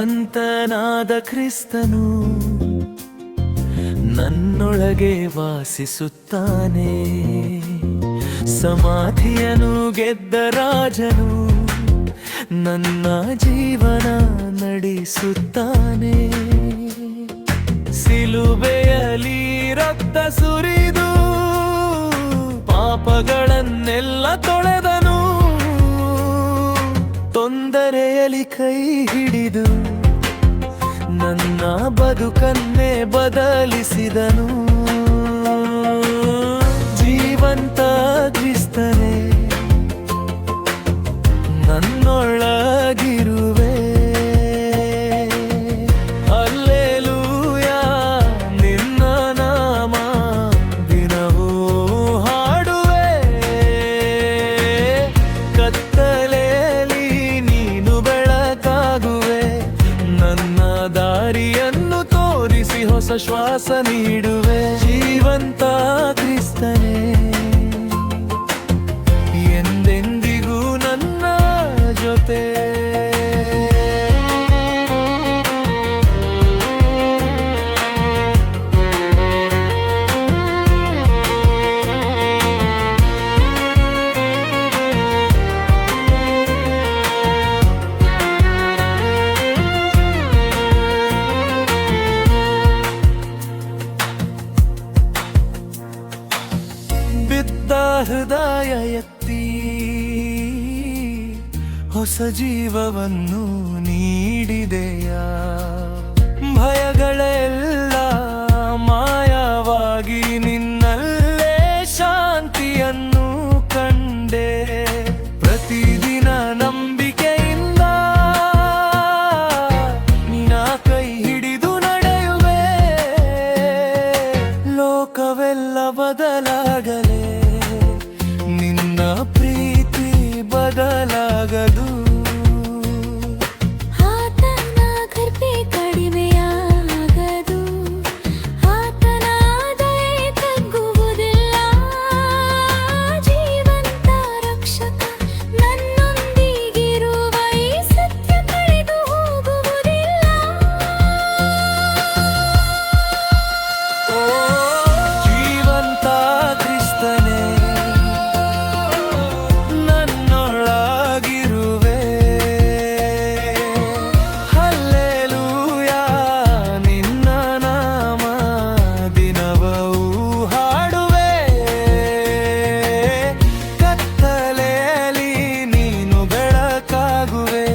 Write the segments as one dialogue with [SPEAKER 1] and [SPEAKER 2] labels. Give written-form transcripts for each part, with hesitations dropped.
[SPEAKER 1] ಜೀವಂತನಾದ ಕ್ರಿಸ್ತನು ನನ್ನೊಳಗೆ ವಾಸಿಸುತ್ತಾನೆ. ಸಮಾಧಿಯನ್ನು ಗೆದ್ದ ರಾಜನು ನನ್ನ ಜೀವನ ನಡೆಸುತ್ತಾನೆ. ಸಿಲುಬೆಯಲ್ಲಿ ರಕ್ತ ಸುರಿದು ಪಾಪಗಳನ್ನೆಲ್ಲ ತೊಳೆದನು. ತೊಂದರೆಯಲ್ಲಿ ಕೈ ಹಿಡಿದು ನನ್ನ ಬದುಕನ್ನೇ ಬದಲಿಸಿದನು. ಜೀವಂತ ಕ್ರಿಸ್ತನೇ ನನ್ನೊಳಗಿರುವೆ. ಹಲ್ಲೆಲೂಯಾ ನಿನ್ನ ನಾಮ ದಿನವೂ ಹಾಡುವೆ. ಕತ್ತಲೆಯಲ್ಲಿ ನೀನು ಬೆಳಕಾಗುವೆ. ನನ್ನ ದಾರಿಯನ್ನು ತೋರಿಸಿ ಹೊಸ ಶ್ವಾಸ ನೀಡುವೆ. ಜೀವಂತ ಕ್ರಿಸ್ತನೇ ಎಂದೆಂದಿಗೂ ನನ್ನ ಜೊತೆ. ಬಿದ್ದ ಹೃದಯ ಎತ್ತಿ ಹೊಸ ಜೀವವನ್ನು ನೀಡಿದೆಯ. ಭಯಗಳೆಲ್ಲ ಮಾಯವಾಗಿ ನಿನ್ನಲ್ಲೇ ಶಾಂತಿಯನ್ನು ಕಂಡೆ. ಪ್ರತಿದಿನ ನಂಬಿಕೆಯಿಂದ ನಿನ್ನ ಕೈ ಹಿಡಿದು ನಡೆಯುವೆ. ಲೋಕವೆಲ್ಲ ಬದಲಾಗಲೇ ನಿನ್ನ ಪ್ರೀತಿ ಬದಲಾಗದು.
[SPEAKER 2] ಆತನ ಕೃಪೆ ಕಡಿಮೆಯಾಗದು. ಆತನ ದಯೆ ತಗ್ಗುವುದಿಲ್ಲ. ಜೀವಂತ ರಕ್ಷಕ ನನ್ನೊಂದಿಗಿರುವ ಈ ಸತ್ಯ ಕಳೆದು ಹೋಗುವುದಿಲ್ಲ.
[SPEAKER 1] ಜೀವಂತ ಕ್ರಿಸ್ತನೇ ನನ್ನೊಳಗಿರುವೆ. ಹಲ್ಲೆಲೂಯಾ ನಿನ್ನ ನಾಮ ದಿನವೂ ಹಾಡುವೆ. ಕತ್ತಲೆಯಲ್ಲಿ ನೀನು ಬೆಳಕಾಗುವೆ.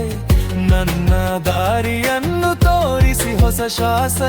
[SPEAKER 1] ನನ್ನ ದಾರಿಯನ್ನು ತೋರಿಸಿ ಹೊಸ ಶ್ವಾಸ